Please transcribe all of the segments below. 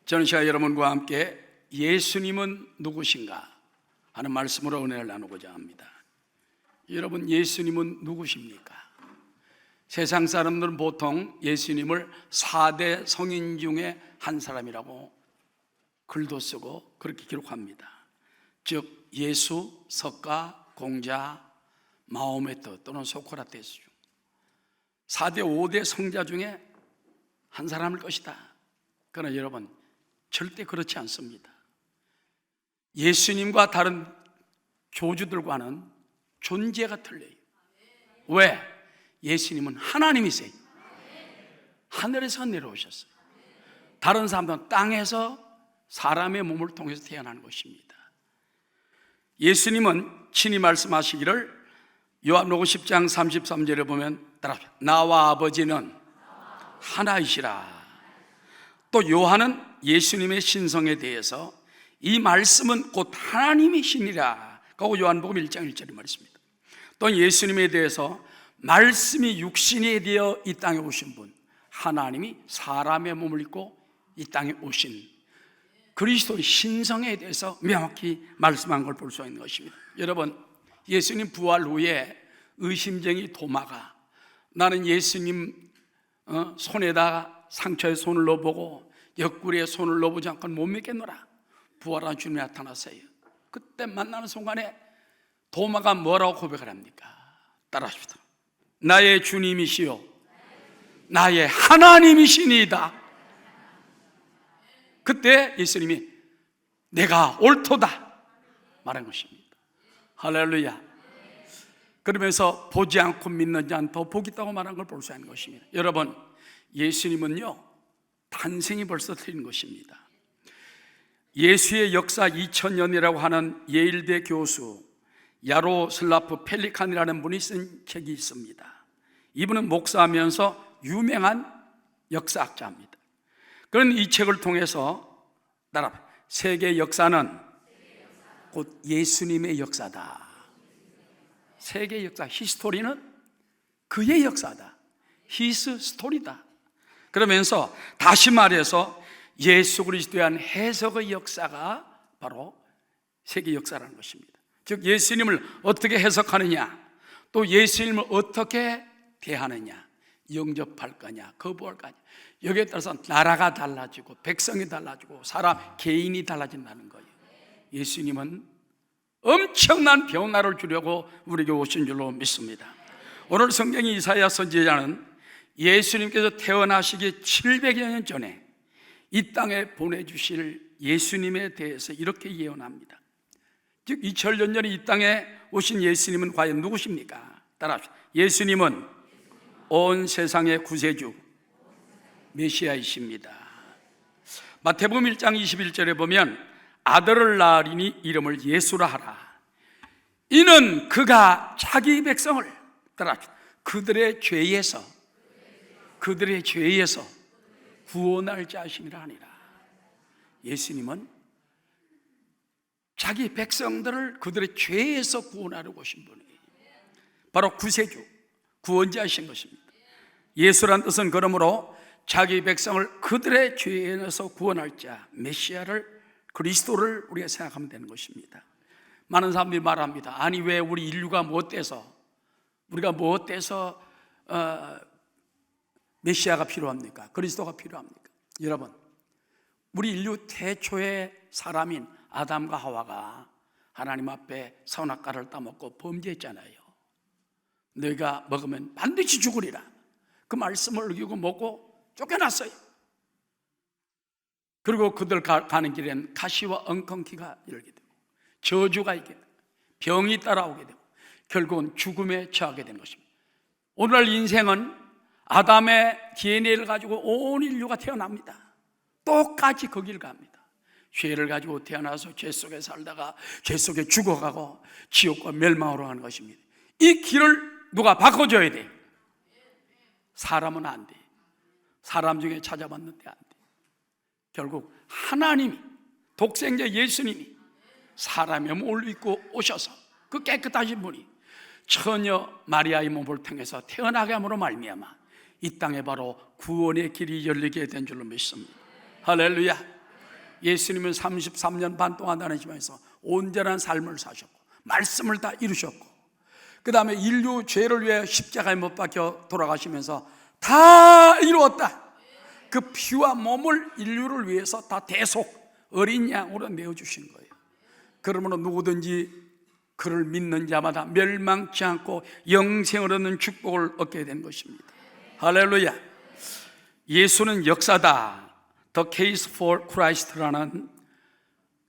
저는 시간 여러분과 함께 예수님은 누구신가 하는 말씀으로 은혜를 나누고자 합니다. 여러분, 예수님은 누구십니까? 세상 사람들은 보통 예수님을 4대 성인 중에 한 사람이라고 글도 쓰고 그렇게 기록합니다. 즉 예수, 석가, 공자, 마호메트 또는 소크라테스 중 4대 5대 성자 중에 한 사람일 것이다. 그러나 여러분, 절대 그렇지 않습니다. 예수님과 다른 교주들과는 존재가 틀려요. 왜? 예수님은 하나님이세요. 하늘에서 내려오셨어요. 다른 사람들은 땅에서 사람의 몸을 통해서 태어나는 것입니다. 예수님은 친히 말씀하시기를 요한복음 10장 33절에 보면 따라합시다. 나와 아버지는 하나이시라. 또 요한은 예수님의 신성에 대해서 이 말씀은 곧 하나님이시니라 하고 요한복음 1장 1절에 말했습니다. 또 예수님에 대해서 말씀이 육신이 되어 이 땅에 오신 분, 하나님이 사람의 몸을 입고 이 땅에 오신 그리스도의 신성에 대해서 명확히 말씀한 걸 볼 수 있는 것입니다. 여러분, 예수님 부활 후에 의심쟁이 도마가 나는 예수님 손에다 상처에 손을 넣어보고 옆구리에 손을 넣어보지 않고는 못 믿겠노라. 부활한 주님이 나타났어요. 그때 만나는 순간에 도마가 뭐라고 고백을 합니까? 따라하십시다. 나의 주님이시요 나의 하나님이시니이다. 그때 예수님이 내가 옳도다 말한 것입니다. 할렐루야. 그러면서 보지 않고 믿는 자는 더 복이 있다고 말한 걸 볼 수 있는 것입니다. 여러분, 예수님은요 탄생이 벌써 틀린 것입니다. 예수의 역사 2000년이라고 하는 예일대 교수 야로슬라프 펠리칸이라는 분이 쓴 책이 있습니다. 이분은 목사하면서 유명한 역사학자입니다. 그런 이 책을 통해서 따라 세계 역사는 곧 예수님의 역사다. 세계 역사, 히스토리는 그의 역사다. 히스 스토리다. 그러면서 다시 말해서 예수 그리스도에 대한 해석의 역사가 바로 세계 역사라는 것입니다. 즉 예수님을 어떻게 해석하느냐, 또 예수님을 어떻게 대하느냐, 영접할 거냐 거부할 거냐, 여기에 따라서 나라가 달라지고 백성이 달라지고 사람 개인이 달라진다는 거예요. 예수님은 엄청난 변화를 주려고 우리에게 오신 줄로 믿습니다. 오늘 성경의 이사야 선지자는 예수님께서 태어나시기 700여 년 전에 이 땅에 보내주실 예수님에 대해서 이렇게 예언합니다. 즉 2000년 전에 이 땅에 오신 예수님은 과연 누구십니까? 따라합시다. 예수님은 온 세상의 구세주 메시아이십니다. 마태복음 1장 21절에 보면 아들을 낳으리니 이름을 예수라 하라. 이는 그가 자기 백성을 따라합시다. 그들의 죄에서 구원할 자신이라 하니라. 예수님은 자기 백성들을 그들의 죄에서 구원하려고 오신 분이에요. 바로 구세주, 구원자이신 것입니다. 예수란 뜻은 그러므로 자기 백성을 그들의 죄에서 구원할 자, 메시아를, 그리스도를 우리가 생각하면 되는 것입니다. 많은 사람들이 말합니다. 아니 왜 우리 인류가 우리가 메시아가 필요합니까? 그리스도가 필요합니까? 여러분, 우리 인류 태초의 사람인 아담과 하와가 하나님 앞에 선악과를 따먹고 범죄했잖아요. 너희가 먹으면 반드시 죽으리라. 그 말씀을 어기고 먹고 쫓겨났어요. 그리고 그들 가는 길엔 가시와 엉겅퀴가 이르게 되고 저주가 있게 되고 병이 따라오게 되고 결국은 죽음에 처하게 된 것입니다. 오늘날 인생은 아담의 DNA를 가지고 온 인류가 태어납니다. 똑같이 거기를 갑니다. 죄를 가지고 태어나서 죄 속에 살다가 죄 속에 죽어가고 지옥과 멸망으로 가는 것입니다. 이 길을 누가 바꿔줘야 돼요. 사람은 안 돼. 사람 중에 찾아봤는데 안 돼. 결국 하나님이, 독생자 예수님이 사람의 몸을 입고 오셔서 그 깨끗하신 분이 처녀 마리아의 몸을 통해서 태어나게 함으로 말미암아 이 땅에 바로 구원의 길이 열리게 된 줄로 믿습니다. 할렐루야. 예수님은 33년 반 동안 다니시면서 온전한 삶을 사셨고 말씀을 다 이루셨고, 그 다음에 인류 죄를 위해 십자가에 못 박혀 돌아가시면서 다 이루었다, 그 피와 몸을 인류를 위해서 다 대속 어린 양으로 내어주신 거예요. 그러므로 누구든지 그를 믿는 자마다 멸망치 않고 영생을 얻는 축복을 얻게 된 것입니다. 할렐루야. 예수는 역사다, The Case for Christ라는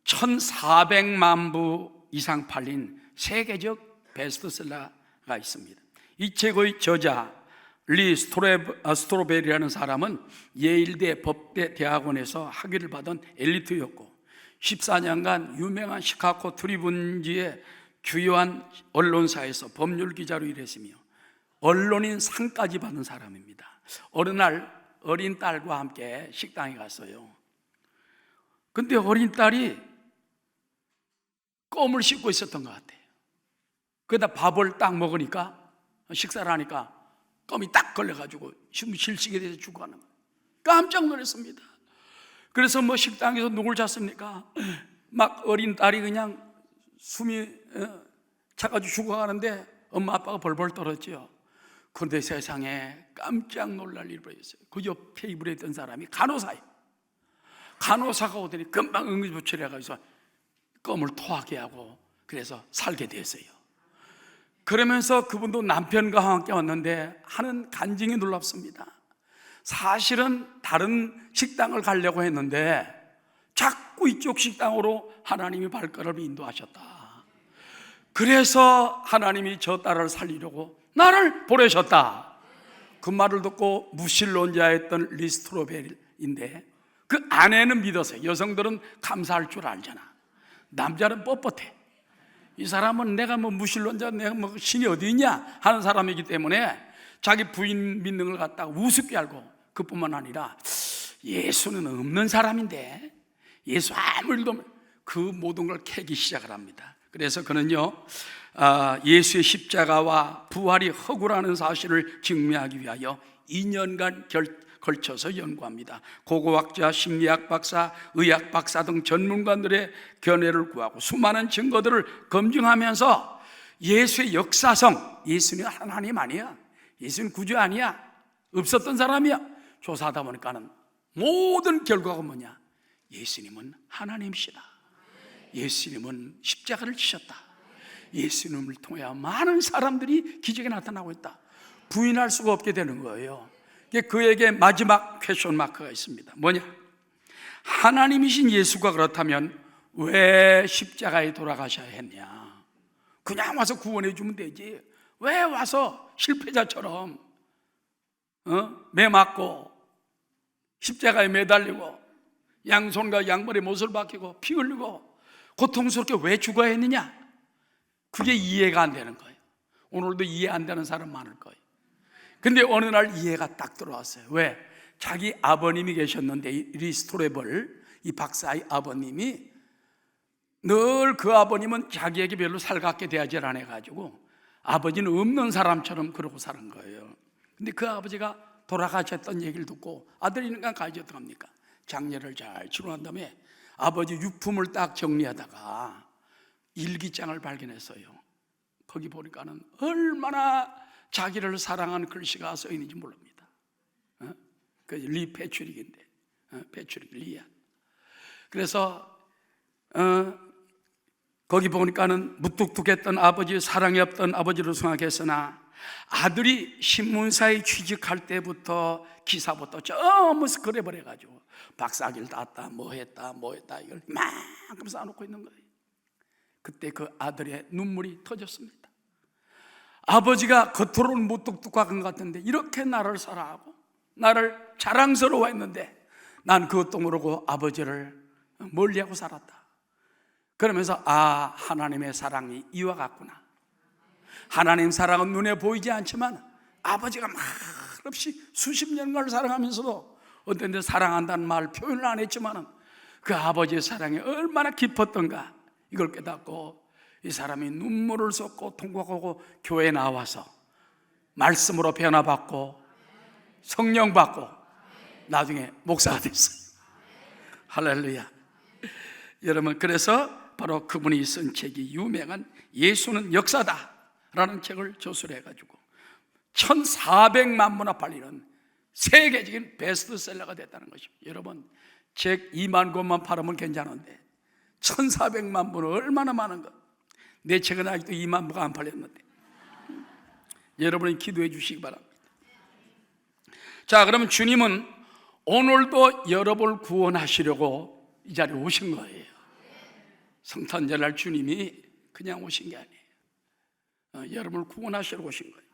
1400만 부 이상 팔린 세계적 베스트셀러가 있습니다. 이 책의 저자 리 스트로베리라는 사람은 예일대 법대 대학원에서 학위를 받은 엘리트였고 14년간 유명한 시카고 트리뷴지의 주요한 언론사에서 법률 기자로 일했으며 언론인 상까지 받은 사람입니다. 어느 날 어린 딸과 함께 식당에 갔어요. 근데 어린 딸이 껌을 씹고 있었던 것 같아요. 그러다 밥을 딱 먹으니까, 식사를 하니까 껌이 딱 걸려가지고 실식에 대해서 죽어가는 거예요. 깜짝 놀랐습니다. 그래서 뭐 식당에서 누굴 잤습니까? 막 어린 딸이 그냥 숨이 차가지고 죽어가는데 엄마 아빠가 벌벌 떨었죠. 그런데 세상에 깜짝 놀랄 일이 벌어졌어요. 그 옆 테이블에 있던 사람이 간호사예요. 간호사가 오더니 금방 응급처치를 해가지고 껌을 토하게 하고 그래서 살게 됐어요. 그러면서 그분도 남편과 함께 왔는데 하는 간증이 놀랍습니다. 사실은 다른 식당을 가려고 했는데 자꾸 이쪽 식당으로 하나님이 발걸음을 인도하셨다. 그래서 하나님이 저 딸을 살리려고 나를 보내셨다. 그 말을 듣고 무신론자였던 리스트로벨인데 그 아내는 믿었어요. 여성들은 감사할 줄 알잖아. 남자는 뻣뻣해. 이 사람은 내가 뭐 무신론자, 내가 뭐 신이 어디 있냐 하는 사람이기 때문에 자기 부인 믿는 걸 갖다가 우습게 알고, 그뿐만 아니라 예수는 없는 사람인데 예수 아무 일도 없는, 그 모든 걸 캐기 시작을 합니다. 그래서 그는요, 예수의 십자가와 부활이 허구라는 사실을 증명하기 위하여 2년간 걸쳐서 연구합니다. 고고학자, 심리학 박사, 의학 박사 등 전문가들의 견해를 구하고 수많은 증거들을 검증하면서 예수의 역사성, 예수는 하나님 아니야, 예수는 구주 아니야, 없었던 사람이야, 조사하다 보니까는 모든 결과가 뭐냐? 예수님은 하나님이시다. 예수님은 십자가를 지셨다. 예수님을 통해 많은 사람들이 기적이 나타나고 있다. 부인할 수가 없게 되는 거예요. 그에게 마지막 퀘스천 마크가 있습니다. 뭐냐? 하나님이신 예수가 그렇다면 왜 십자가에 돌아가셔야 했냐? 그냥 와서 구원해 주면 되지, 왜 와서 실패자처럼 매 맞고 십자가에 매달리고 양손과 양발에 못을 박히고 피 흘리고 고통스럽게 왜 죽어야 했느냐? 그게 이해가 안 되는 거예요. 오늘도 이해 안 되는 사람 많을 거예요. 근데 어느 날 이해가 딱 들어왔어요. 왜? 자기 아버님이 계셨는데, 리스토레벌, 이 박사의 아버님이 늘 그 아버님은 자기에게 별로 살갑게 대하지 않아가지고 아버지는 없는 사람처럼 그러고 사는 거예요. 근데 그 아버지가 돌아가셨던 얘기를 듣고 아들이니까 가야지 어떡합니까? 장례를 잘 치르고 난 다음에 아버지 유품을 딱 정리하다가 일기장을 발견했어요. 거기 보니까는 얼마나 자기를 사랑하는 글씨가 써 있는지 모릅니다. 그 리 패츄릭인데, 패츄릭 리야. 그래서 거기 보니까는 무뚝뚝했던 아버지, 사랑이 없던 아버지로 생각했으나 아들이 신문사에 취직할 때부터 기사부터 전부 그래버려가지고 박사학위를 땄다, 뭐 했다 이걸 이만큼 쌓아놓고 있는 거예요. 그때 그 아들의 눈물이 터졌습니다. 아버지가 겉으로는 무뚝뚝한 것 같은데 이렇게 나를 사랑하고 나를 자랑스러워했는데 난 그것도 모르고 아버지를 멀리하고 살았다. 그러면서 하나님의 사랑이 이와 같구나. 하나님 사랑은 눈에 보이지 않지만 아버지가 말없이 수십 년간을 사랑하면서도 어떤 데 사랑한다는 말 표현을 안 했지만 그 아버지의 사랑이 얼마나 깊었던가 이걸 깨닫고 이 사람이 눈물을 쏟고 통곡하고 교회에 나와서 말씀으로 변화받고 성령 받고 나중에 목사가 됐어요. 할렐루야. 여러분, 그래서 바로 그분이 쓴 책이 유명한 예수는 역사다 라는 책을 저술해가지고 1400만 부나 팔리는 세계적인 베스트셀러가 됐다는 것입니다. 여러분, 책 2만 권만 팔으면 괜찮은데 1400만 부는 얼마나 많은가. 내 책은 아직도 2만 부가 안 팔렸는데 여러분이 기도해 주시기 바랍니다. 자, 그러면 주님은 오늘도 여러분을 구원하시려고 이 자리에 오신 거예요. 성탄절날 주님이 그냥 오신 게 아니에요. 여러분을 구원하시려고 오신 거예요.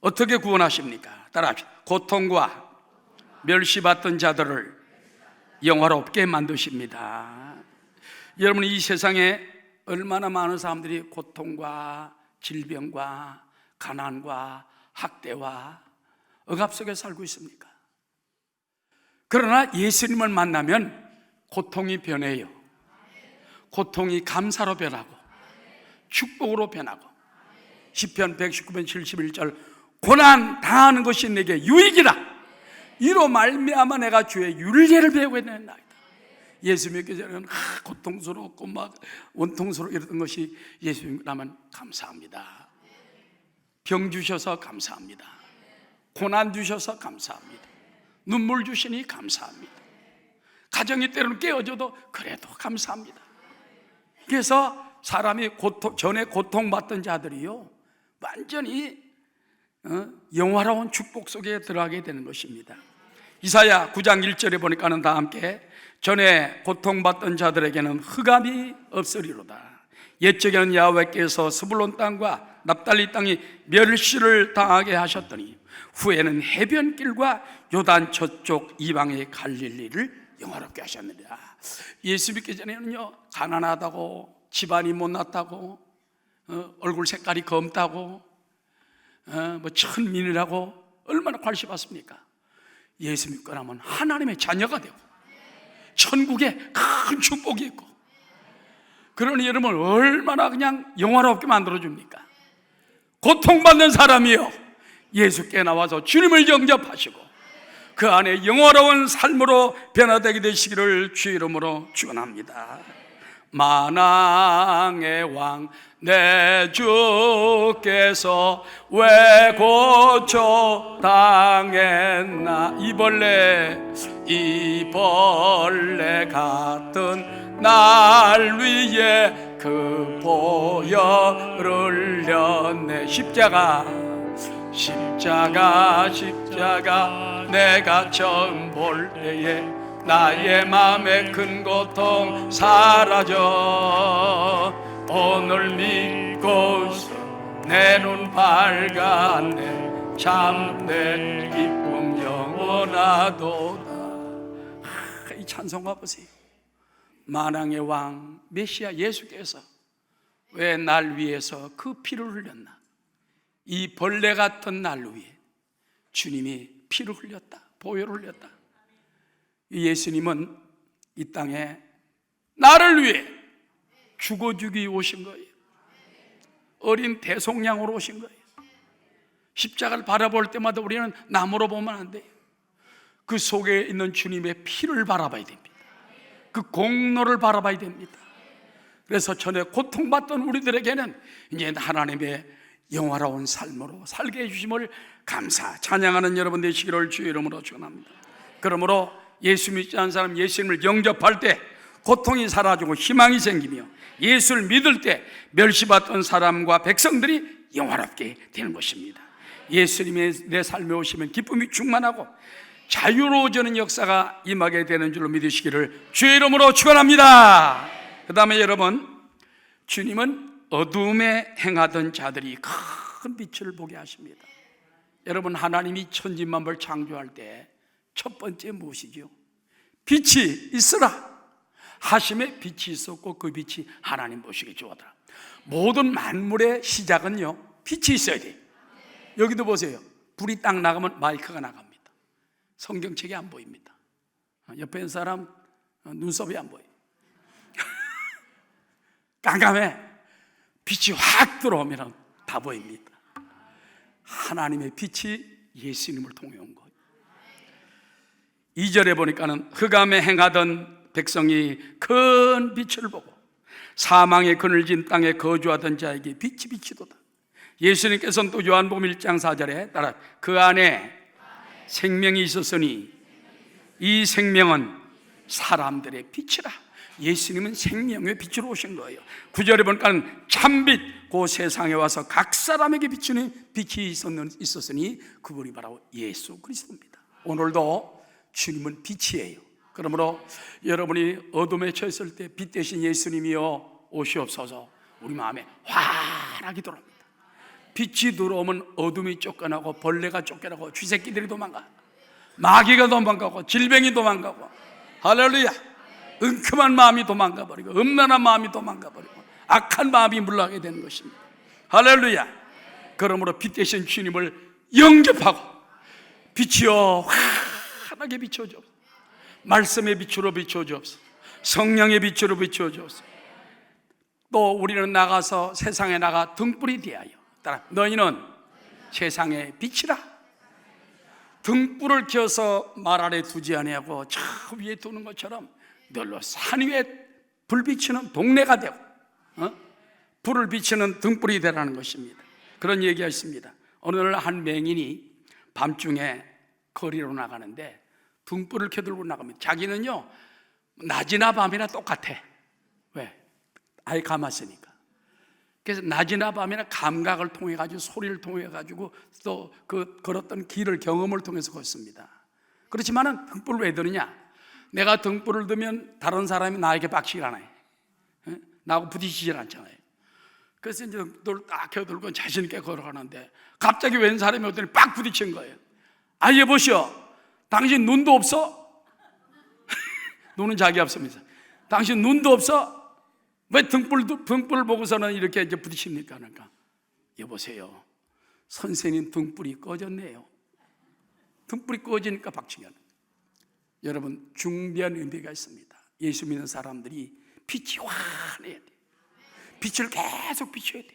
어떻게 구원하십니까? 따라합시다. 고통과 멸시받던 자들을 영화롭게 만드십니다. 여러분, 이 세상에 얼마나 많은 사람들이 고통과 질병과 가난과 학대와 억압 속에 살고 있습니까? 그러나 예수님을 만나면 고통이 변해요. 고통이 감사로 변하고 축복으로 변하고 시편 119편 71절 고난 당하는 것이 내게 유익이라 이로 말미암아 내가 주의 율례를 배우게 되나이다. 예수 믿기 전에는 고통스럽고 막 원통스럽고 이랬던 것이 예수 믿으면 감사합니다. 병 주셔서 감사합니다. 고난 주셔서 감사합니다. 눈물 주시니 감사합니다. 가정이 때로는 깨어져도 그래도 감사합니다. 그래서 사람이 전에 고통받던 자들이요 완전히 영화로운 축복 속에 들어가게 되는 것입니다. 이사야 9장 1절에 보니까는 다 함께 전에 고통받던 자들에게는 흑암이 없으리로다. 옛적에는 야훼께서 스불론 땅과 납달리 땅이 멸시를 당하게 하셨더니 후에는 해변길과 요단 저쪽 이방의 갈릴리를 영화롭게 하셨느니라. 예수 믿기 전에는요 가난하다고 집안이 못났다고 얼굴 색깔이 검다고 뭐 천민이라고 얼마나 괄시받습니까? 예수 믿고 나면 하나님의 자녀가 되고 천국에 큰 축복이 있고, 그러니 여러분 얼마나 그냥 영화롭게 만들어줍니까? 고통받는 사람이요 예수께 나와서 주님을 영접하시고 그 안에 영화로운 삶으로 변화되게 되시기를 주 이름으로 축원합니다. 만왕의 왕 내 주께서 왜 고초 당했나. 이 벌레 같은 날 위에 그 보혈을 흘렸네. 십자가 내가 처음 볼 때에 나의 맘에 큰 고통 사라져. 오늘 믿고 내 눈 밝았네. 참된 기쁨 영원하도다. 이 찬송가 보세요. 만왕의 왕 메시아 예수께서 왜 날 위해서 그 피를 흘렸나. 이 벌레 같은 날 위에 주님이 피를 흘렸다. 보혈을 흘렸다. 예수님은 이 땅에 나를 위해 죽어주기 오신 거예요. 어린 대속량으로 오신 거예요. 십자가를 바라볼 때마다 우리는 나무로 보면 안 돼요. 그 속에 있는 주님의 피를 바라봐야 됩니다. 그 공로를 바라봐야 됩니다. 그래서 전에 고통받던 우리들에게는 이제 하나님의 영화로운 삶으로 살게 해주심을 찬양하는 여러분 되시기를 주의 이름으로 축원합니다. 그러므로 예수 믿지 않은 사람 예수님을 영접할 때 고통이 사라지고 희망이 생기며 예수를 믿을 때 멸시받던 사람과 백성들이 영화롭게 되는 것입니다. 예수님의 내 삶에 오시면 기쁨이 충만하고 자유로워지는 역사가 임하게 되는 줄로 믿으시기를 주의 이름으로 축원합니다. 그 다음에 여러분, 주님은 어둠에 행하던 자들이 큰 빛을 보게 하십니다. 여러분, 하나님이 천지만물 창조할 때 첫 번째 무엇이죠? 빛이 있으라 하심에 빛이 있었고 그 빛이 하나님 보시기에 좋았더라. 모든 만물의 시작은요 빛이 있어야 돼요. 여기도 보세요. 불이 딱 나가면 마이크가 나갑니다. 성경책이 안 보입니다. 옆에 있는 사람 눈썹이 안 보여요. 깜깜해. 빛이 확 들어오면 다 보입니다. 하나님의 빛이 예수님을 통해 온 거예요. 2절에 보니까는 흑암에 행하던 백성이 큰 빛을 보고 사망의 그늘진 땅에 거주하던 자에게 빛이 비치도다. 예수님께서는 또 요한복음 1장 4절에 따라 그 안에 생명이 있었으니 이 생명은 사람들의 빛이라. 예수님은 생명의 빛으로 오신 거예요. 9절에 보니까 참빛, 그 세상에 와서 각 사람에게 비추는 빛이 있었으니 그분이 바로 예수 그리스도입니다. 오늘도 주님은 빛이에요. 그러므로 여러분이 어둠에 처했을 때 빛 대신 예수님이여 오시옵소서. 우리 마음에 환하게 들어옵니다. 빛이 들어오면 어둠이 쫓겨나고 벌레가 쫓겨나고 쥐새끼들이 도망가, 마귀가 도망가고 질병이 도망가고, 할렐루야, 은큼한 마음이 도망가버리고 음란한 마음이 도망가버리고 악한 마음이 물러가게 되는 것입니다. 할렐루야. 그러므로 빛 대신 주님을 영접하고 빛이여 환하게 비춰주옵소서. 말씀의 빛으로 비춰주옵소서. 성령의 빛으로 비춰주옵소서. 또 우리는 나가서 세상에 나가 등불이 되어야 따라 너희는 세상의 빛이라. 등불을 켜서 말 아래 두지 아니하고 저 위에 두는 것처럼 널로 산 위에 불 비치는 동네가 되고 불을 비치는 등불이 되라는 것입니다. 그런 얘기가 있습니다. 어느 날 한 맹인이 밤중에 거리로 나가는데 등불을 켜들고 나갑니다. 자기는요 낮이나 밤이나 똑같아. 왜? 아예 감았으니까. 그래서 낮이나 밤이나 감각을 통해 가지고 소리를 통해 가지고 또 그 걸었던 길을 경험을 통해서 걷습니다. 그렇지만은 등불을 왜 드느냐? 내가 등불을 들면 다른 사람이 나에게 빡치질 않아요. 나하고 부딪히질 않잖아요. 그래서 이제 등불을 딱 켜들고 자신 있게 걸어가는데 갑자기 웬 사람이 오더니 빡 부딪힌 거예요. 아, 여보시오, 당신 눈도 없어? 눈은 자기 없습니다. 당신 눈도 없어? 왜 등불을 보고서는 이렇게 이제 부딪힙니까? 그러니까 여보세요, 선생님 등불이 꺼졌네요. 등불이 꺼지니까 박치기 하는. 여러분, 중대한 의미가 있습니다. 예수 믿는 사람들이 빛이 환해야 돼. 빛을 계속 비춰야 돼.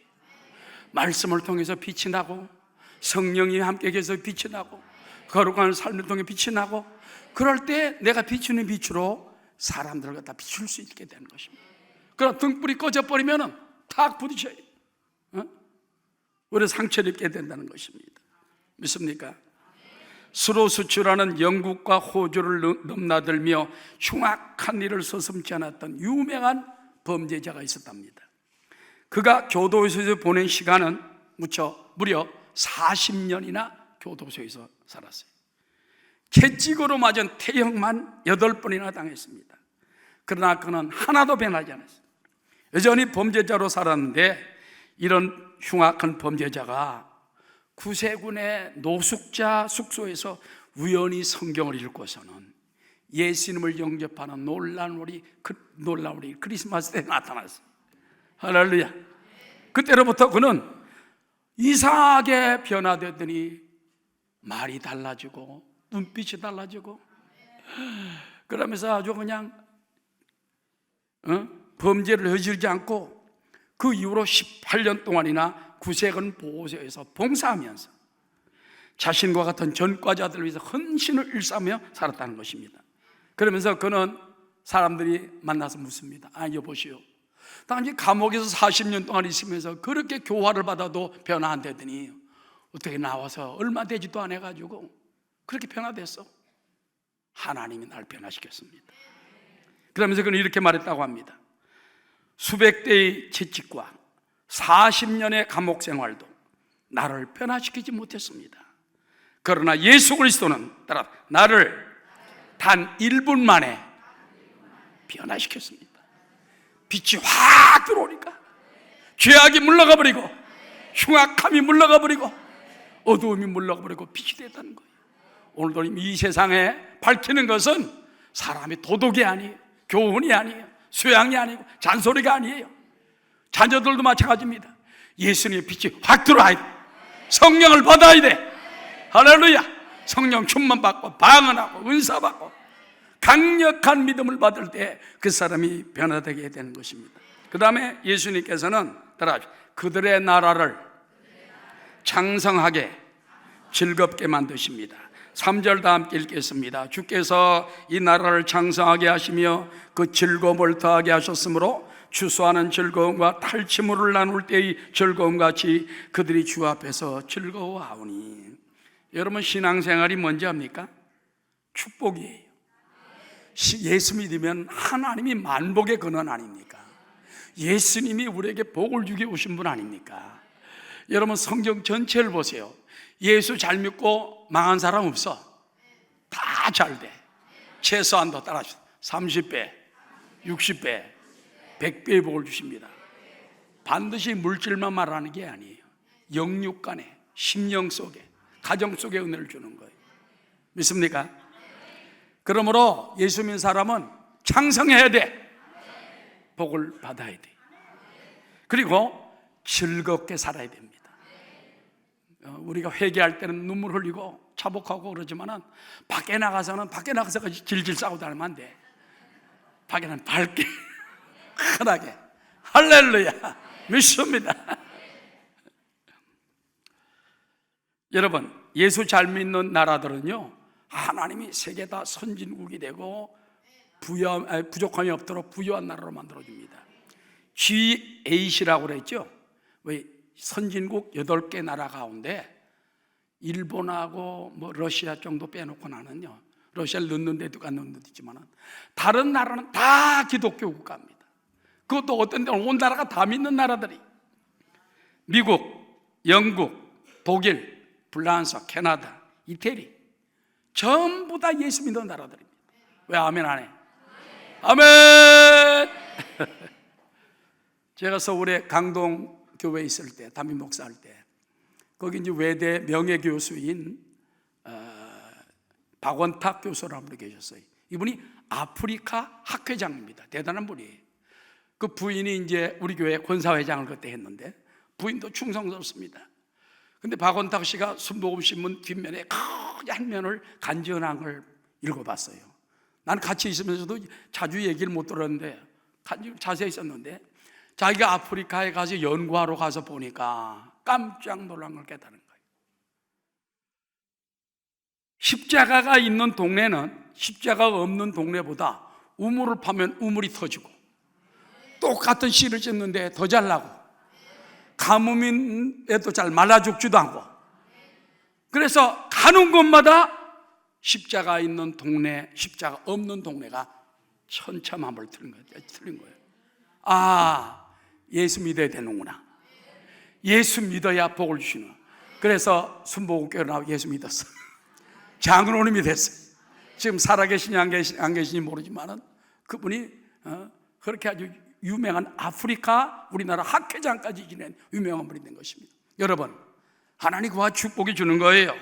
말씀을 통해서 빛이 나고 성령이 함께 계셔서 빛이 나고 거룩한 삶을 통해 빛이 나고, 그럴 때 내가 비추는 빛으로 사람들을 갖다 비출 수 있게 되는 것입니다. 그럼 등불이 꺼져버리면 탁 부딪혀요. 우리 상처를 입게 된다는 것입니다. 믿습니까? 수로 수출하는 영국과 호주를 넘나들며 흉악한 일을 서슴지 않았던 유명한 범죄자가 있었답니다. 그가 교도소에서 보낸 시간은 무려 40년이나 교도소에서 살았어요. 채찍으로 맞은 태형만 8번이나 당했습니다. 그러나 그는 하나도 변하지 않았어요. 여전히 범죄자로 살았는데, 이런 흉악한 범죄자가 구세군의 노숙자 숙소에서 우연히 성경을 읽고서는 예수님을 영접하는 놀라운 우리 크리스마스 때 나타났어요. 할렐루야. 그때로부터 그는 이상하게 변화되더니 말이 달라지고 눈빛이 달라지고, 그러면서 아주 그냥 범죄를 저지르지 않고 그 이후로 18년 동안이나 구세군 보호소에서 봉사하면서 자신과 같은 전과자들을 위해서 헌신을 일삼며 살았다는 것입니다. 그러면서 그는 사람들이 만나서 묻습니다. 아, 여보시오, 당신 감옥에서 40년 동안 있으면서 그렇게 교화를 받아도 변화 안 되더니 어떻게 나와서 얼마 되지도 않아 가지고 그렇게 변화됐어? 하나님이 날 변화시켰습니다. 그러면서 그는 이렇게 말했다고 합니다. 수백 대의 채찍과 40년의 감옥 생활도 나를 변화시키지 못했습니다. 그러나 예수 그리스도는 따라 나를 단 1분 만에 변화시켰습니다. 빛이 확 들어오니까 죄악이 물러가 버리고 흉악함이 물러가 버리고 어두움이 물러가 버리고 빛이 됐다는 거예요. 오늘도 이 세상에 밝히는 것은 사람의 도덕이 아니에요, 교훈이 아니에요, 수양이 아니고 잔소리가 아니에요. 자녀들도 마찬가지입니다. 예수님의 빛이 확 들어와야 돼. 성령을 받아야 돼. 할렐루야. 성령 충만 받고 방언하고 은사 받고 강력한 믿음을 받을 때 그 사람이 변화되게 되는 것입니다. 그 다음에 예수님께서는 따라하십시오. 그들의 나라를 장성하게 즐겁게 만드십니다. 3절 다 함께 읽겠습니다. 주께서 이 나라를 창성하게 하시며 그 즐거움을 더하게 하셨으므로 추수하는 즐거움과 탈취물을 나눌 때의 즐거움같이 그들이 주 앞에서 즐거워하오니. 여러분, 신앙생활이 뭔지 압니까? 축복이에요. 예수 믿으면 하나님이 만복의 근원 아닙니까? 예수님이 우리에게 복을 주기 오신 분 아닙니까? 여러분, 성경 전체를 보세요. 예수 잘 믿고 망한 사람 없어. 다 잘 돼. 최소한도 따라하시죠. 30배, 60배, 100배의 복을 주십니다. 반드시 물질만 말하는 게 아니에요. 영육 간에, 심령 속에, 가정 속에 은혜를 주는 거예요. 믿습니까? 그러므로 예수 믿는 사람은 창성해야 돼. 복을 받아야 돼. 그리고 즐겁게 살아야 됩니다. 우리가 회개할 때는 눈물 흘리고 차복하고 그러지만은 밖에 나가서 질질 싸우고 다니면 안 돼. 밖에는 밝게 흔하게 할렐루야 믿습니다. 여러분, 예수 잘 믿는 나라들은요, 하나님이 세계 다 선진국이 되고 부족함이 없도록 부유한 나라로 만들어줍니다. G8이라고 그랬죠. 왜 선진국 8개 나라 가운데 일본하고 러시아 정도 빼놓고 나는요, 러시아를 넣는 데도 넣는 데도 있지만 다른 나라는 다 기독교 국가입니다. 그것도 어떤 데는 온 나라가 다 믿는 나라들이, 미국, 영국, 독일, 프랑스, 캐나다, 이태리 전부 다 예수 믿는 나라들입니다. 왜 아멘 안 해? 아멘. 제가 서울에 강동 교회에 있을 때, 담임 목사할 때, 거기 이제 외대 명예교수인 박원탁 교수라는 분이 계셨어요. 이분이 아프리카 학회장입니다. 대단한 분이에요. 그 부인이 이제 우리 교회 권사회장을 그때 했는데, 부인도 충성스럽습니다. 근데 박원탁 씨가 순복음신문 뒷면에 큰 면을 간증한 걸 읽어봤어요. 난 같이 있으면서도 자주 얘기를 못 들었는데 간증 자세히 있었는데, 자기가 아프리카에 가서 연구하러 가서 보니까 깜짝 놀란 걸 깨달은 거예요. 십자가가 있는 동네는 십자가가 없는 동네보다 우물을 파면 우물이 터지고, 똑같은 씨를 찢는데 더 잘 나고, 가뭄인에도 잘 말라 죽지도 않고, 그래서 가는 곳마다 십자가 있는 동네, 십자가 없는 동네가 천차만별 틀린 거예요. 아, 예수 믿어야 되는구나. 예수 믿어야 복을 주시는. 그래서 순복음교회 나오고 예수 믿었어. 장로님이 됐어요. 지금 살아계시니 안 계시니 모르지만은 그분이 그렇게 아주 유명한 아프리카 우리나라 학회장까지 지낸 유명한 분이 된 것입니다. 여러분, 하나님 그와 축복이 주는 거예요.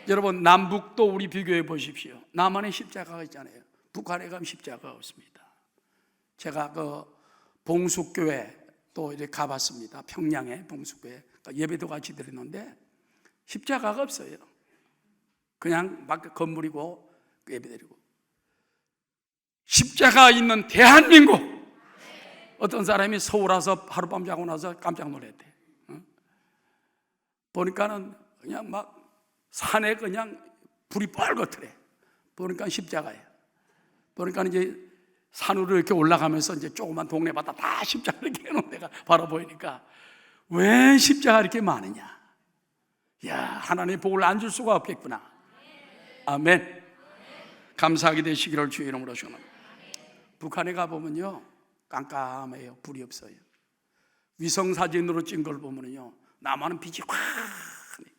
여러분, 남북도 우리 비교해 보십시오. 남한에 십자가가 있잖아요. 북한에 가면 십자가가 없습니다. 제가 그 봉숙교회 또 이렇게 가봤습니다. 평양에 봉숙교회 예배도 같이 드렸는데 십자가가 없어요. 그냥 막 건물이고 예배드리고. 십자가 있는 대한민국. 어떤 사람이 서울 와서 하룻밤 자고 나서 깜짝 놀랐대. 보니까는 그냥 막 산에 그냥 불이 뻘겋더래. 보니까 십자가예요. 보니까 이제 산으로 이렇게 올라가면서 이제 조그만 동네마다 다 십자가 이렇게 해놓은 데가 바로 보이니까 왜 십자가 이렇게 많으냐? 야, 하나님의 복을 안 줄 수가 없겠구나. 아멘. 감사하게 되시기를 주의 이름으로 축원합니다. 북한에 가보면요, 깜깜해요. 불이 없어요. 위성사진으로 찍은 걸 보면요, 남한은 빛이 환해.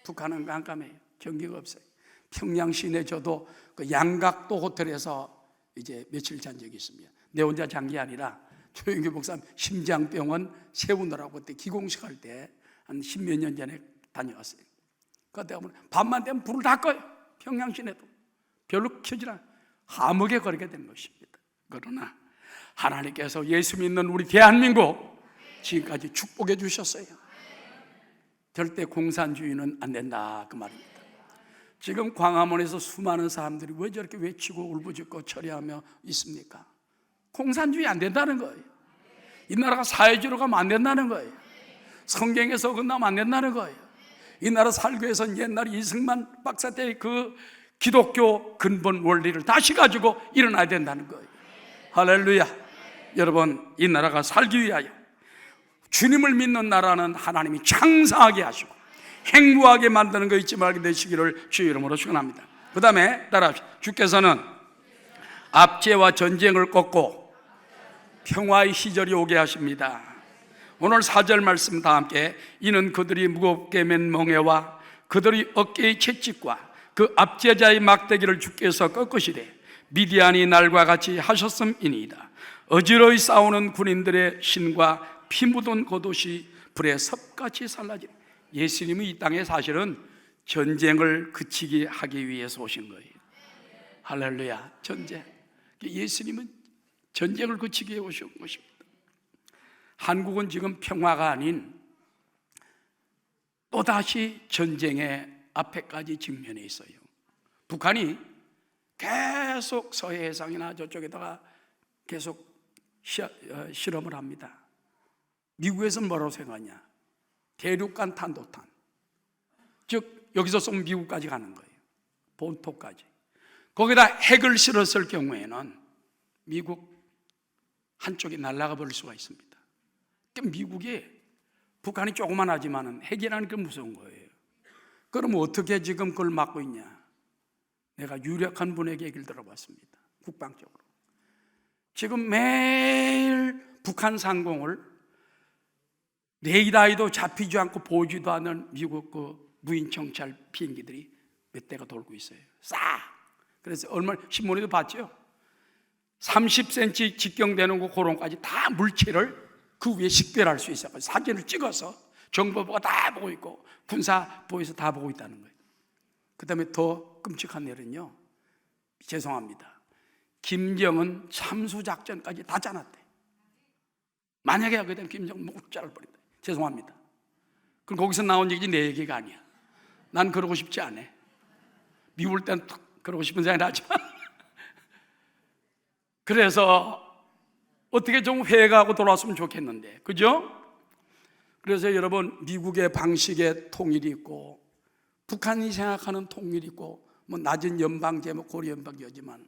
북한은 깜깜해요. 전기가 없어요. 평양 시내 저도 그 양각도 호텔에서 이제 며칠 잔 적이 있습니다. 내 혼자 잔 게 아니라 조영규 목사님 심장병원 세우느라고 그때 기공식 할 때 한 10몇 년 전에 다녀왔어요. 그때 보면 밤만 되면 불을 다 꺼요. 평양 시내도 별로 켜지 않아요. 함흑에 거리게 된 것입니다. 그러나 하나님께서 예수 믿는 우리 대한민국 지금까지 축복해 주셨어요. 절대 공산주의는 안 된다, 그 말입니다. 지금 광화문에서 수많은 사람들이 왜 저렇게 외치고 울부짖고 처리하며 있습니까? 공산주의 안 된다는 거예요. 이 나라가 사회주의로 가면 안 된다는 거예요. 성경에서 어긋나면 안 된다는 거예요. 이 나라 살기 위해서는 옛날 이승만 박사 때의 그 기독교 근본 원리를 다시 가지고 일어나야 된다는 거예요. 할렐루야. 여러분, 이 나라가 살기 위하여 주님을 믿는 나라는 하나님이 창사하게 하시고 행복하게 만드는 거 잊지 말게 되시기를 주의 이름으로 축원합니다. 그 다음에 따라합시다. 주께서는 압제와 전쟁을 꺾고 평화의 시절이 오게 하십니다. 오늘 4절 말씀 다 함께, 이는 그들이 무겁게 맨 멍에와 그들의 어깨의 채찍과 그 압제자의 막대기를 주께서 꺾으시되 미디안이 날과 같이 하셨음이니이다. 어지러이 싸우는 군인들의 신과 피 묻은 겉옷이 불에 섭같이 살라지네. 예수님이 이 땅에 사실은 전쟁을 그치게 하기 위해서 오신 거예요. 할렐루야. 전쟁. 예수님은 전쟁을 그치게 오신 것입니다. 한국은 지금 평화가 아닌 또다시 전쟁의 앞에까지 직면해 있어요. 북한이 계속 서해 해상이나 저쪽에다가 계속 실험을 합니다. 미국에서는 뭐라고 생각하냐? 대륙간 탄도탄, 즉 여기서 쏘면 미국까지 가는 거예요. 본토까지. 거기다 핵을 실었을 경우에는 미국 한쪽이 날아가 버릴 수가 있습니다. 미국이, 북한이 조그만하지만 핵이라는 게 무서운 거예요. 그럼 어떻게 지금 그걸 막고 있냐? 내가 유력한 분에게 얘기를 들어봤습니다. 국방적으로. 지금 매일 북한 상공을 레이더에도 잡히지 않고 보지도 않는 미국 그 무인 정찰 비행기들이 몇 대가 돌고 있어요. 싹. 그래서 얼마 신문에도 봤죠. 30cm 직경되는 거 그런까지 다 물체를 그 위에 식별할 수 있어요. 사진을 찍어서 정보부가 다 보고 있고 군사부에서 다 보고 있다는 거예요. 그 다음에 더 끔찍한 일은요, 죄송합니다, 김정은 참수작전까지 다 짜놨대. 만약에 하게 되면 김정은 목 자를버린다. 죄송합니다. 그럼 거기서 나온 얘기 내 얘기가 아니야. 난 그러고 싶지 않아. 미울 땐 그러고 싶은 생각이 나지만 그래서 어떻게 좀 회개하고 돌아왔으면 좋겠는데, 그죠? 그래서 여러분, 미국의 방식의 통일이 있고 북한이 생각하는 통일이 있고 뭐 낮은 연방제, 뭐 고려연방제지만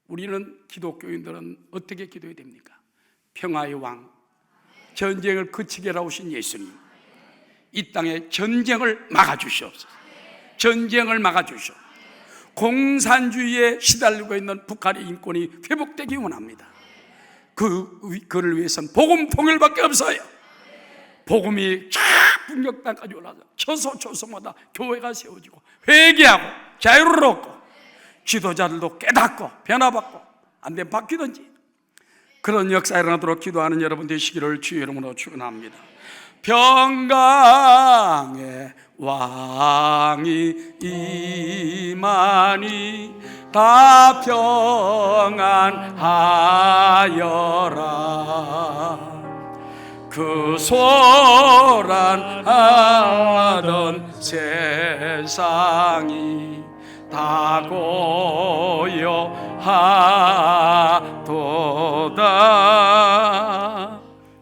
우리는 기독교인들은 어떻게 기도해야 됩니까? 평화의 왕, 전쟁을 그치게 하오신 예수님, 이 땅에 전쟁을 막아주시옵소서. 전쟁을 막아주시옵소서. 공산주의에 시달리고 있는 북한의 인권이 회복되기 원합니다. 그를 위해서는 복음 통일밖에 없어요. 복음이 쫙 북녘 땅까지 올라서 처소처소마다 교회가 세워지고 회개하고 자유를 얻고 지도자들도 깨닫고 변화받고 안 되면 바뀌든지 그런 역사 일어나도록 기도하는 여러분 되시기를 주의 이름으로 축원합니다. 평강의 왕이 임하니 다 평안하여라. 그 소란하던 세상이 다 고요하도다.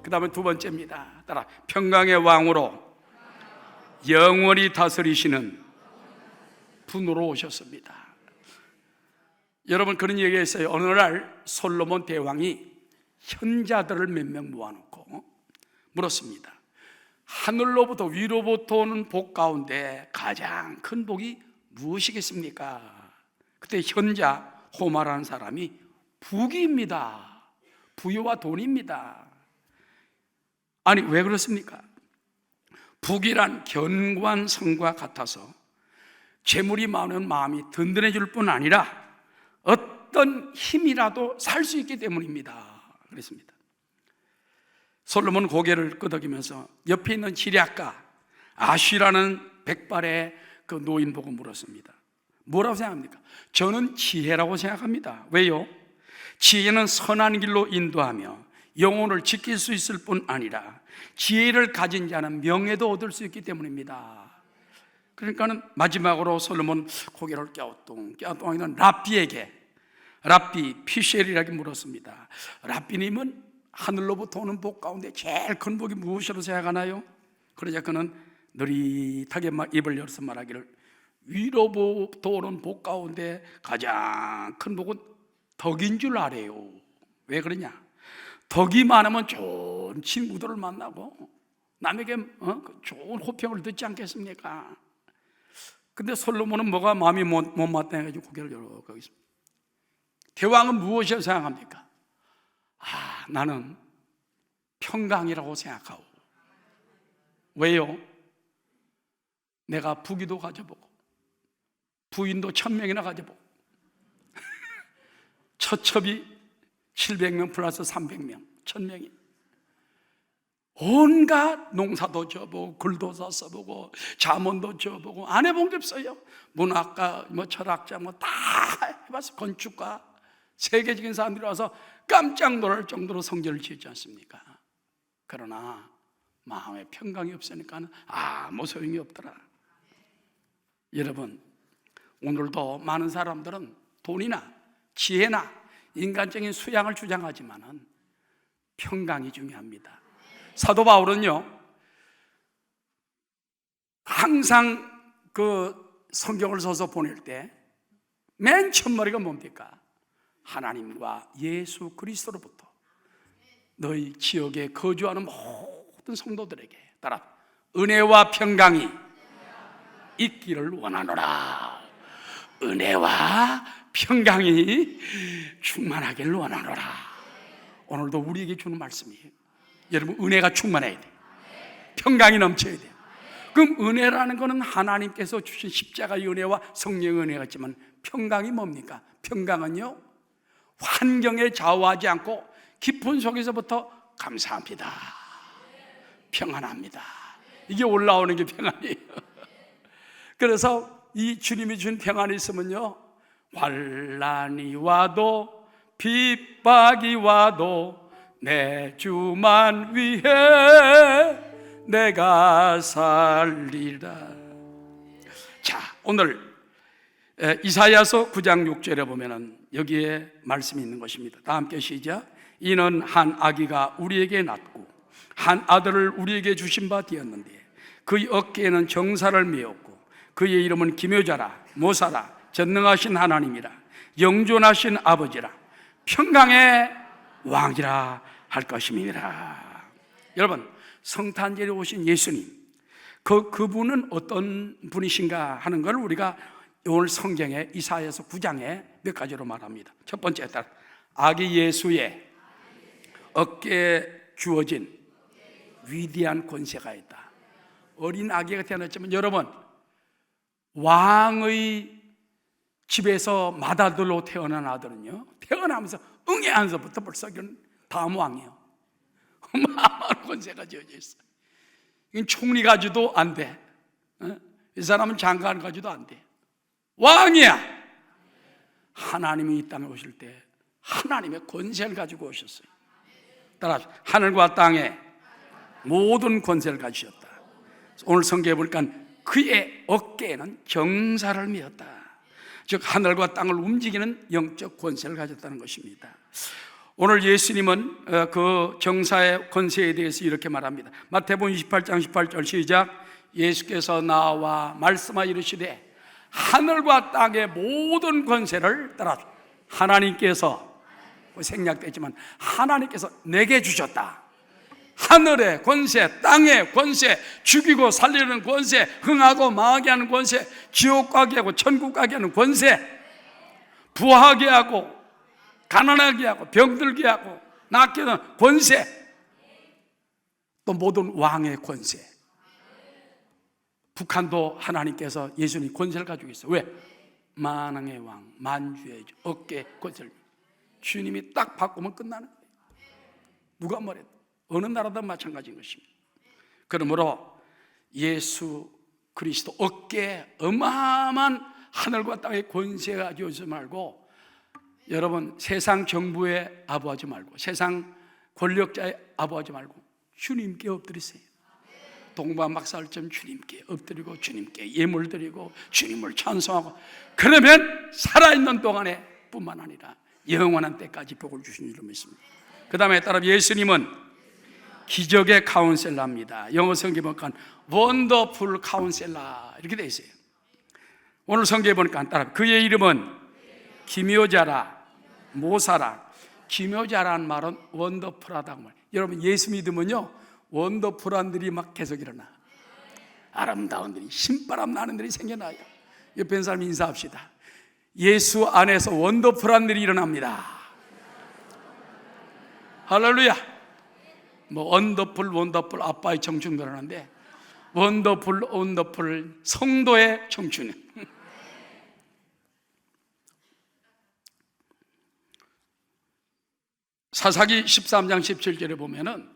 그 다음에 두 번째입니다. 따라, 평강의 왕으로 영원히 다스리시는 분으로 오셨습니다. 여러분, 그런 얘기가 있어요. 어느 날 솔로몬 대왕이 현자들을 몇 명 모아놓고 물었습니다. 하늘로부터 위로부터 오는 복 가운데 가장 큰 복이 무엇이겠습니까? 그때 현자 호마라는 사람이 부귀입니다. 부유와 돈입니다. 아니, 왜 그렇습니까? 부귀란 견고한 성과 같아서 재물이 많은 마음이 든든해질 뿐 아니라 어떤 힘이라도 살 수 있기 때문입니다. 그랬습니다. 솔로몬 고개를 끄덕이면서 옆에 있는 지략가 아쉬라는 백발의 그 노인 보고 물었습니다. 뭐라고 생각합니까? 저는 지혜라고 생각합니다. 왜요? 지혜는 선한 길로 인도하며 영혼을 지킬 수 있을 뿐 아니라 지혜를 가진 자는 명예도 얻을 수 있기 때문입니다. 그러니까는 마지막으로 솔로몬 고개를 갸우뚱하는 랍비에게, 랍비 피쉘이라고 물었습니다. 랍비님은 하늘로부터 오는 복 가운데 제일 큰 복이 무엇이라고 생각하나요? 그러자 그는 느릿하게 막 입을 열어서 말하기를 위로부터 오는 복 가운데 가장 큰 복은 덕인 줄 아래요. 왜 그러냐? 덕이 많으면 좋은 친구들을 만나고 남에게 좋은 호평을 듣지 않겠습니까? 근데 솔로몬은 뭐가 마음이 못마땅 해가지고 고개를 열어 거기 있습니다. 대왕은 무엇이라고 생각합니까? 나는 평강이라고 생각하고. 왜요? 내가 부귀도 가져보고 부인도 1000명이나 가져보고 처첩이 700명 플러스 300명 1000명이 온갖 농사도 져보고 글도 다 써보고 자문도 져보고 안 해본 게 없어요. 문학가, 철학자 다 해봤어. 건축가, 세계적인 사람들이 와서 깜짝 놀랄 정도로 성전을 지었지 않습니까? 그러나 마음에 평강이 없으니까 아무 소용이 없더라. 여러분, 오늘도 많은 사람들은 돈이나 지혜나 인간적인 수양을 주장하지만은 평강이 중요합니다. 사도 바울은요, 항상 그 성경을 써서 보낼 때 맨 첫머리가 뭡니까? 하나님과 예수 그리스도로부터 너희 지역에 거주하는 모든 성도들에게 따라 은혜와 평강이 있기를 원하노라. 은혜와 평강이 충만하기를 원하노라. 오늘도 우리에게 주는 말씀이에요. 여러분, 은혜가 충만해야 돼요. 평강이 넘쳐야 돼요. 그럼 은혜라는 것은 하나님께서 주신 십자가의 은혜와 성령의 은혜가 있지만 평강이 뭡니까? 평강은요, 환경에 좌우하지 않고 깊은 속에서부터 감사합니다, 평안합니다, 이게 올라오는 게 평안이에요. 그래서 이 주님이 준 평안이 있으면요, 환난이 와도 핍박이 와도 내 주만 위해 내가 살리라. 자, 오늘 이사야서 9장 6절에 보면은 여기에 말씀이 있는 것입니다. 다 함께 시작. 이는 한 아기가 우리에게 낳고 한 아들을 우리에게 주신 바 되었는데 그의 어깨에는 정사를 메었고 그의 이름은 기묘자라 모사라 전능하신 하나님이라 영존하신 아버지라 평강의 왕이라 할 것입니다. 여러분, 성탄절에 오신 예수님, 그분은 어떤 분이신가 하는 걸 우리가 오늘 성경에 이사야서 9장에 몇 가지로 말합니다. 첫 번째, 아기 예수의 어깨에 주어진 위대한 권세가 있다. 어린 아기가 태어났지만 여러분, 왕의 집에서 맏아들로 태어난 아들은요, 태어나면서 응애하면서부터 벌써 다음 왕이에요. 어마어마한 권세가 지어져 있어요. 이건 총리 가지도 안 돼. 이 사람은 장관 가지도 안 돼. 왕이야. 하나님이 이 땅에 오실 때 하나님의 권세를 가지고 오셨어요. 따라 하늘과 땅에 모든 권세를 가지셨다. 오늘 성경에 보니까 그의 어깨에는 정사를 메었다. 즉 하늘과 땅을 움직이는 영적 권세를 가졌다는 것입니다. 오늘 예수님은 그 정사의 권세에 대해서 이렇게 말합니다. 마태복음 28장 18절 시작. 예수께서 나와 말씀하여 이르시되 하늘과 땅의 모든 권세를 따라 하나님께서, 생략됐지만 하나님께서 내게 주셨다. 하늘의 권세, 땅의 권세, 죽이고 살리는 권세, 흥하고 망하게 하는 권세, 지옥 가게 하고 천국 가게 하는 권세, 부하게 하고 가난하게 하고 병들게 하고 낫게 하는 권세, 또 모든 왕의 권세. 북한도 하나님께서 예수님 권세를 가지고 있어요. 왜? 만왕의 왕, 만주의 주, 어깨 권세를 주님이 딱 바꾸면 끝나는 거예요. 누가 뭐래도 어느 나라도 마찬가지인 것입니다. 그러므로 예수 그리스도 어깨에 어마어마한 하늘과 땅의 권세가 가지고 있지 말고, 여러분 세상 정부에 아부하지 말고 세상 권력자에 아부하지 말고 주님께 엎드리세요. 동방 박사할점 주님께 엎드리고 주님께 예물 드리고 주님을 찬송하고, 그러면 살아있는 동안에 뿐만 아니라 영원한 때까지 복을 주신 줄 믿습니다. 그 다음에 따라 예수님은 기적의 카운셀러입니다. 영어 성경에 보면 원더풀 카운셀러 이렇게 돼 있어요. 오늘 성경에 보니까 따라 그의 이름은 기묘자라 모사라. 기묘자라는 말은 원더풀하다고 말. 여러분 예수 믿으면요 원더풀한 일이 막 계속 일어나. 아름다운 일이 신바람 나는 일이 생겨나요. 옆에 있는 사람 인사합시다. 예수 안에서 원더풀한 일이 일어납니다. 할렐루야. 뭐 원더풀 아빠의 청춘 그러는데 원더풀 성도의 청춘. 사사기 13장 17절에 보면은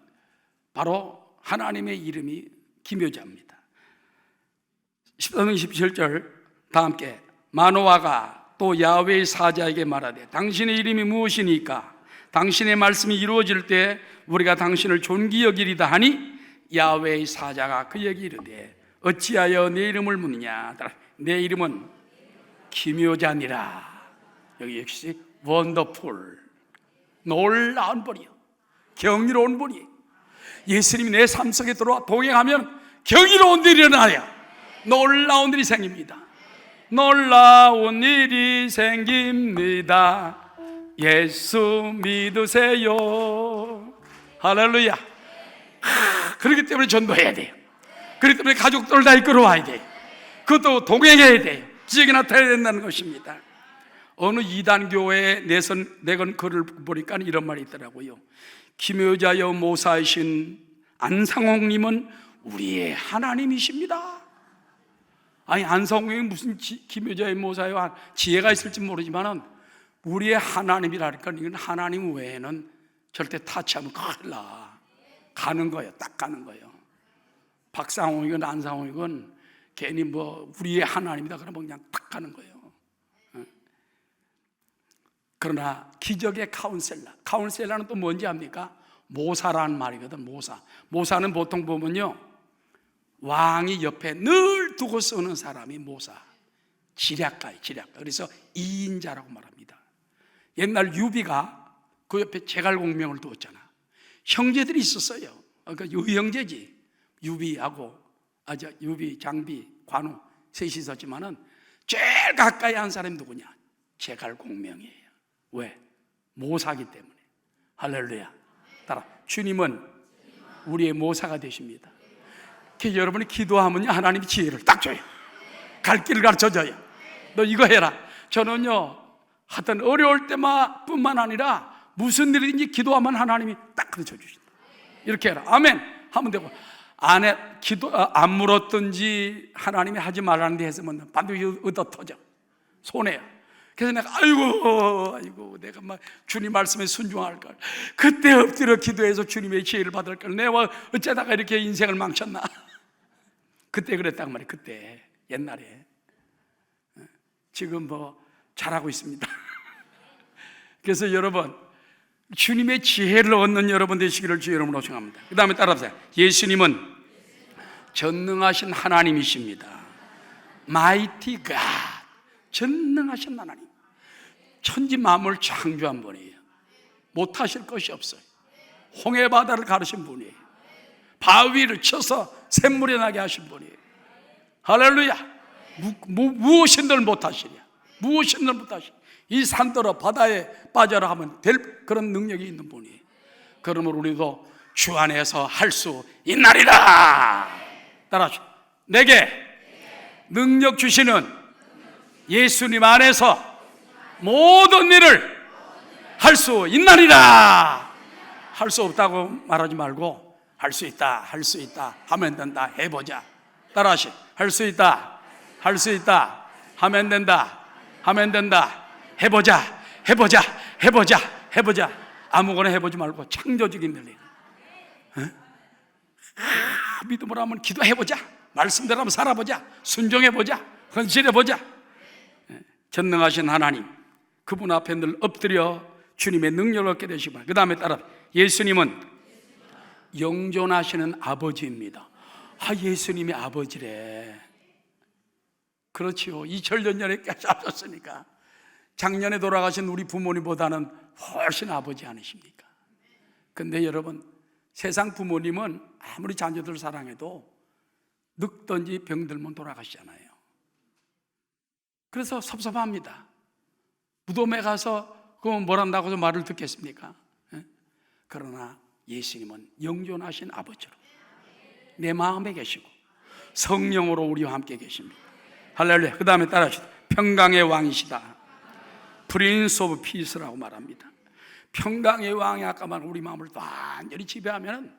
바로 하나님의 이름이 기묘자입니다. 13장 17절 다 함께 마노아가 또 야훼의 사자에게 말하되 당신의 이름이 무엇이니까 당신의 말씀이 이루어질 때 우리가 당신을 존귀 여기리다 하니 야훼의 사자가 그에게 이르되 어찌하여 내 이름을 묻느냐. 내 이름은 기묘자니라. 여기 역시 원더풀, 놀라운 분이요 경이로운 분이에요. 예수님이 내 삶 속에 들어와 동행하면 경이로운 일이 일어나요. 놀라운 일이 생깁니다. 놀라운 일이 생깁니다. 예수 믿으세요. 할렐루야. 그렇기 때문에 전도해야 돼요. 그렇기 때문에 가족들을 다 이끌어와야 돼요. 그것도 동행해야 돼요. 지역에 나타나야 된다는 것입니다. 어느 이단 교회에 내건 글을 보니까 이런 말이 있더라고요. 기묘자여 모사이신 안상홍님은 우리의 하나님이십니다. 아니 안상홍이 무슨 기묘자의 모사요 지혜가 있을지 모르지만은 우리의 하나님이라니까 이건 하나님 외에는 절대 타치하면 큰일 나. 가는 거예요. 딱 가는 거예요. 박상홍이건 안상홍이건 괜히 뭐 우리의 하나님이다 그러면 그냥 딱 가는 거예요. 그러나 기적의 카운셀러는 또 뭔지 압니까? 모사라는 말이거든. 모사는 보통 보면요 왕이 옆에 늘 두고 쓰는 사람이 모사, 지략가예요. 그래서 2인자라고 말합니다. 옛날 유비가 그 옆에 제갈공명을 두었잖아. 형제들이 있었어요. 그러니까 의형제지. 유비하고 유비, 장비, 관우 셋이 있었지만은 제일 가까이 한 사람이 누구냐? 제갈공명이에요. 왜? 모사기 때문에. 할렐루야. 따라 주님은 우리의 모사가 되십니다. 그래서 여러분이 기도하면요 하나님이 지혜를 딱 줘요. 갈 길을 가르쳐줘요. 너 이거 해라. 저는요 하여튼 어려울 때만 뿐만 아니라 무슨 일이든지 기도하면 하나님이 딱 가르쳐 주신다. 이렇게 해라. 아멘 하면 되고 안 물었든지 하나님이 하지 말라는 데 했으면 반드시 얻어 터져 손해야. 그래서 내가 아이고 내가 막 주님 말씀에 순종할 걸 그때 엎드려 기도해서 주님의 지혜를 받을 걸 내가 어쩌다가 이렇게 인생을 망쳤나. 그때 그랬단 말이에요. 그때 옛날에. 지금 뭐 잘하고 있습니다. 그래서 여러분 주님의 지혜를 얻는 여러분 되시기를 주의 이름으로 청합니다. 그 다음에 따라하세요. 예수님은 전능하신 하나님이십니다. Mighty God. 전능하신 하나님. 천지 만물 창조한 분이에요. 못하실 것이 없어요. 홍해 바다를 가르신 분이에요. 바위를 쳐서 샘물이 나게 하신 분이에요. 할렐루야. 무엇인들 못하시냐. 무엇인들 못하시냐. 이 산더러 바다에 빠져라 하면 될 그런 능력이 있는 분이에요. 그러므로 우리도 주 안에서 할 수 있나리라. 따라하시오. 내게 능력 주시는 예수님 안에서 모든 일을 할 수 있나리라. 할 수 없다고 말하지 말고 할 수 있다, 할 수 있다 하면 된다. 해보자. 따라하시. 할 수 있다, 할 수 있다 하면 된다, 하면 된다. 해보자. 아무거나 해보지 말고 창조적인 일. 믿음으로 하면 기도해보자. 말씀대로 하면 살아보자. 순종해보자. 헌신해보자. 전능하신 하나님, 그분 앞에 늘 엎드려 주님의 능력을 얻게 되시기 바랍니다. 그 다음에 따라 예수님은 영존하시는 아버지입니다. 예수님이 아버지래. 그렇지요. 2000년 전에 하셨으니까 작년에 돌아가신 우리 부모님보다는 훨씬 아버지 아니십니까? 근데 여러분 세상 부모님은 아무리 자녀들 사랑해도 늙든지 병들면 돌아가시잖아요. 그래서 섭섭합니다. 무덤에 가서 그건 뭘 한다고 해서 말을 듣겠습니까? 그러나 예수님은 영존하신 아버지로 내 마음에 계시고 성령으로 우리와 함께 계십니다. 할렐루야. 그 다음에 따라하시다. 평강의 왕이시다. 프린스 오브 피스라고 말합니다. 평강의 왕이 아까 말한 우리 마음을 완전히 지배하면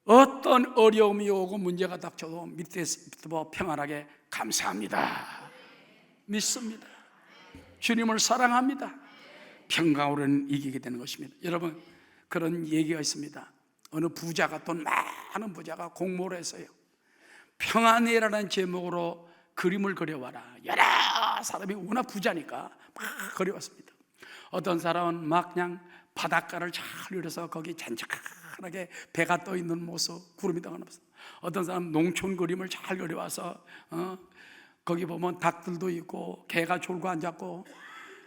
어떤 어려움이 오고 문제가 닥쳐도 밑에서 평안하게 감사합니다, 믿습니다, 주님을 사랑합니다, 평강으로는 이기게 되는 것입니다. 여러분, 그런 얘기가 있습니다. 어느 부자가, 돈 많은 부자가 공모를 했어요. 평안이라는 제목으로 그림을 그려와라. 여러 사람이 워낙 부자니까 막 그려왔습니다. 어떤 사람은 막 그냥 바닷가를 잘 그려서 거기 잔잔하게 배가 떠 있는 모습, 구름이 떠가는 모습. 어떤 사람은 농촌 그림을 잘 그려와서 거기 보면 닭들도 있고 개가 졸고 앉았고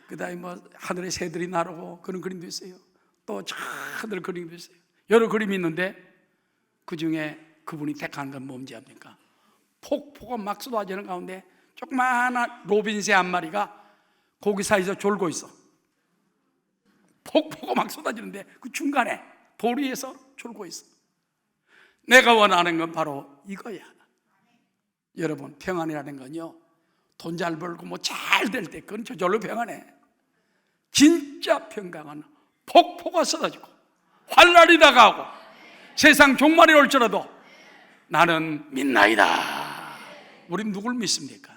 그다음에 뭐 하늘에 새들이 나르고 그런 그림도 있어요. 또 하늘 그림도 있어요. 여러 그림이 있는데 그 중에 그분이 택한 건 뭔지 압니까? 폭포가 막 쏟아지는 가운데 조그마한 로빈새 한 마리가 고기 사이에서 졸고 있어. 폭포가 막 쏟아지는데 그 중간에 돌 위에서 졸고 있어. 내가 원하는 건 바로 이거야. 여러분, 평안이라는 건요, 돈 잘 벌고 뭐 잘 될 때 그건 저절로 평안해. 진짜 평강은 폭포가 쏟아지고 환난이 다가오고 세상 종말이 올지라도 나는 믿나이다. 우린 누굴 믿습니까?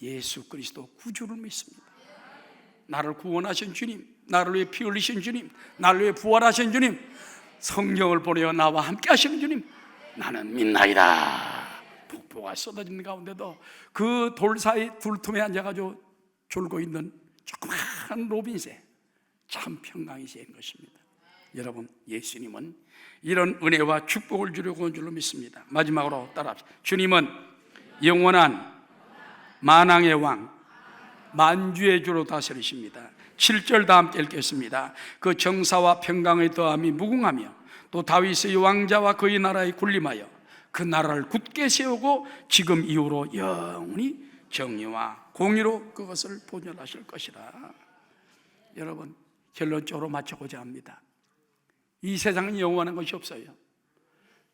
예수 그리스도 구주를 믿습니다. 나를 구원하신 주님, 나를 위해 피 흘리신 주님, 나를 위해 부활하신 주님, 성령을 보내어 나와 함께 하시는 주님, 나는 믿나이다. 폭포가 쏟아지는 가운데도 그 돌 사이 둘 틈에 앉아가지고 졸고 있는 조그마한 로빈새, 참 평강이신 것입니다. 여러분, 예수님은 이런 은혜와 축복을 주려고 온 줄로 믿습니다. 마지막으로 따라합시다. 주님은 영원한 만왕의 왕, 만주의 주로 다스리십니다. 7절 다 함께 읽겠습니다. 그 정사와 평강의 더함이 무궁하며 또 다윗의 왕자와 그의 나라에 군림하여 그 나라를 굳게 세우고 지금 이후로 영원히 정의와 공의로 그것을 보존하실 것이라. 여러분, 결론적으로 맞춰보자 합니다. 이 세상은 영원한 것이 없어요.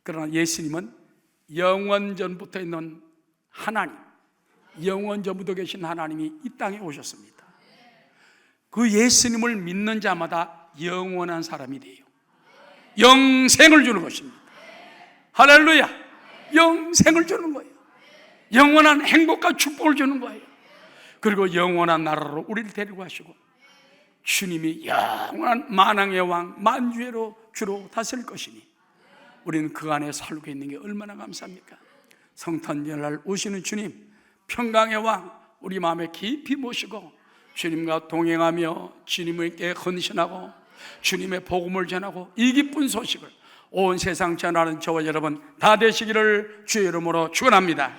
그러나 예수님은 영원전부터 있는 하나님, 영원전부터 계신 하나님이 이 땅에 오셨습니다. 그 예수님을 믿는 자마다 영원한 사람이 돼요. 영생을 주는 것입니다. 할렐루야. 영생을 주는 거예요. 영원한 행복과 축복을 주는 거예요. 그리고 영원한 나라로 우리를 데리고 가시고 주님이 영원한 만왕의 왕, 만주의로 주로 다스릴 것이니 우리는 그 안에 살고 있는 게 얼마나 감사합니까? 성탄절날 오시는 주님, 평강의 왕, 우리 마음에 깊이 모시고 주님과 동행하며 주님께 헌신하고 주님의 복음을 전하고 이 기쁜 소식을 온 세상 전하는 저와 여러분 다 되시기를 주의 이름으로 축원합니다.